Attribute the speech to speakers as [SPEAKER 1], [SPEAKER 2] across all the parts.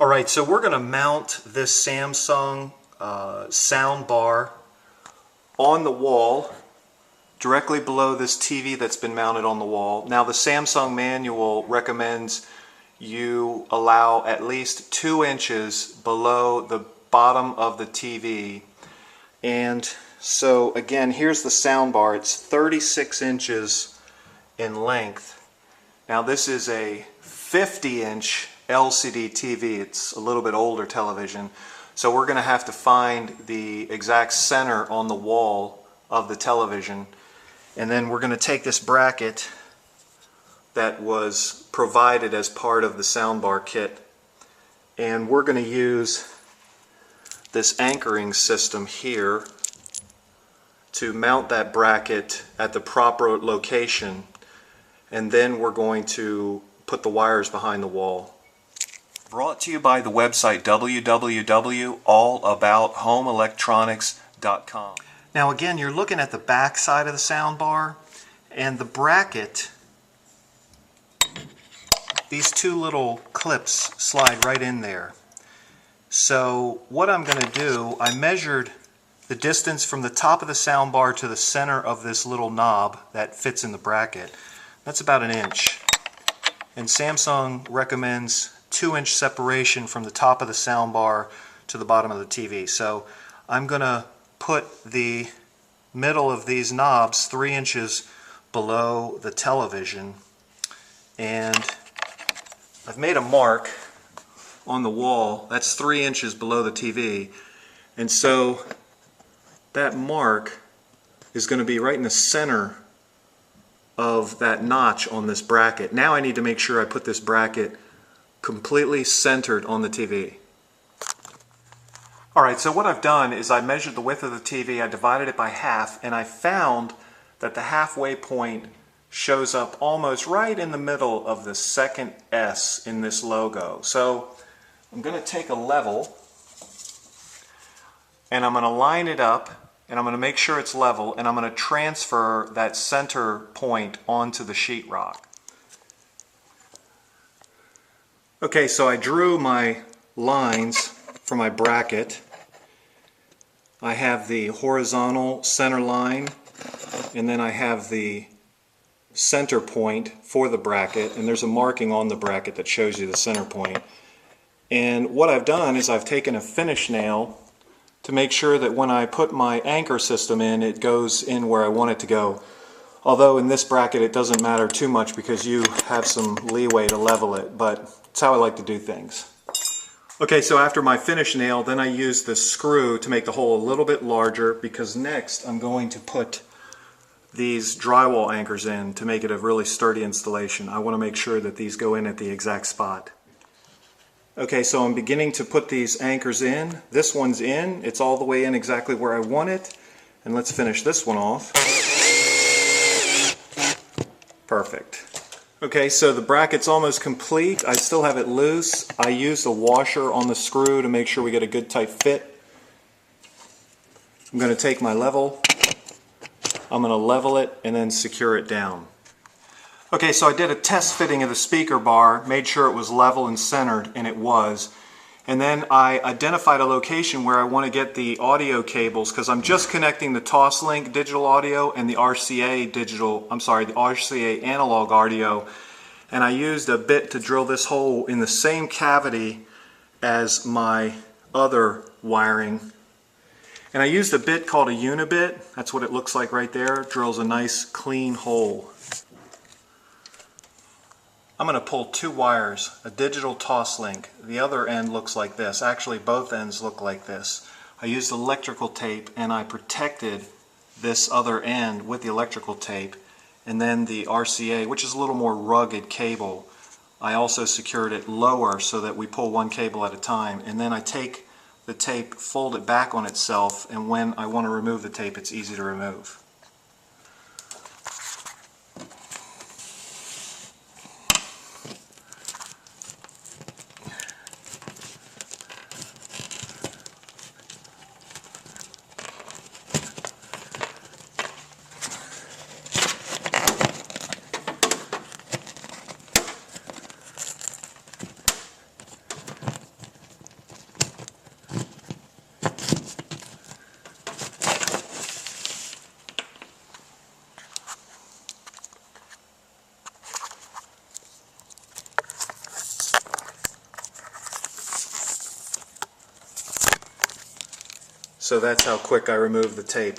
[SPEAKER 1] Alright, so we're going to mount this Samsung sound bar on the wall directly below this TV that's been mounted on the wall. Now the Samsung manual recommends you allow at least 2 inches below the bottom of the TV. And so again, here's the sound bar. It's 36 inches in length. Now this is a 50-inch LCD TV. It's a little bit older television. So we're going to have to find the exact center on the wall of the television. And then we're going to take this bracket that was provided as part of the soundbar kit, and we're going to use this anchoring system here to mount that bracket at the proper location, and then we're going to put the wires behind the wall. Brought to you by the website www.allabouthomeelectronics.com. Now again, you're looking at the back side of the soundbar, and the bracket, these 2 little clips slide right in there. So what I'm going to do, I measured the distance from the top of the soundbar to the center of this little knob that fits in the bracket. That's about 1 inch. And Samsung recommends 2-inch separation from the top of the soundbar to the bottom of the TV. So I'm going to put the middle of these knobs 3 inches below the television, and I've made a mark on the wall that's 3 inches below the TV, and so that mark is going to be right in the center of that notch on this bracket. Now I need to make sure I put this bracket completely centered on the TV. Alright, so what I've done is I measured the width of the TV, I divided it by half, and I found that the halfway point shows up almost right in the middle of the second S in this logo. So I'm going to take a level and I'm going to line it up, and I'm going to make sure it's level, and I'm going to transfer that center point onto the sheetrock. Okay, so I drew my lines for my bracket. I have the horizontal center line, and then I have the center point for the bracket, and there's a marking on the bracket that shows you the center point. And what I've done is I've taken a finish nail to make sure that when I put my anchor system in, it goes in where I want it to go. Although in this bracket it doesn't matter too much because you have some leeway to level it, but it's how I like to do things. Okay, so after my finish nail, then I use the screw to make the hole a little bit larger, because next I'm going to put these drywall anchors in to make it a really sturdy installation. I want to make sure that these go in at the exact spot. Okay, so I'm beginning to put these anchors in. This one's in. It's all the way in exactly where I want it. And let's finish this one off. Perfect. Okay, so the bracket's almost complete. I still have it loose. I used a washer on the screw to make sure we get a good tight fit. I'm going to take my level. I'm going to level it and then secure it down. Okay, so I did a test fitting of the speaker bar, made sure it was level and centered, and it was. And then I identified a location where I want to get the audio cables, because I'm just connecting the toslink digital audio and the RCA analog audio. And I used a bit to drill this hole in the same cavity as my other wiring. And I used a bit called a unibit. That's what it looks like right there. It drills a nice clean hole. I'm going to pull 2 wires, a digital toslink. The other end looks like this. Actually, both ends look like this. I used electrical tape and I protected this other end with the electrical tape. And then the RCA, which is a little more rugged cable, I also secured it lower so that we pull 1 cable at a time. And then I take the tape, fold it back on itself, and when I want to remove the tape, it's easy to remove. So that's how quick I removed the tape.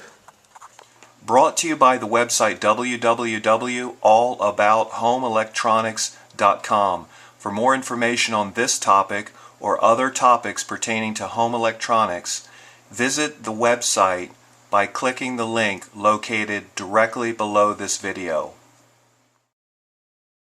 [SPEAKER 1] Brought to you by the website www.allabouthomeenelectronics.com. For more information on this topic or other topics pertaining to home electronics, visit the website by clicking the link located directly below this video.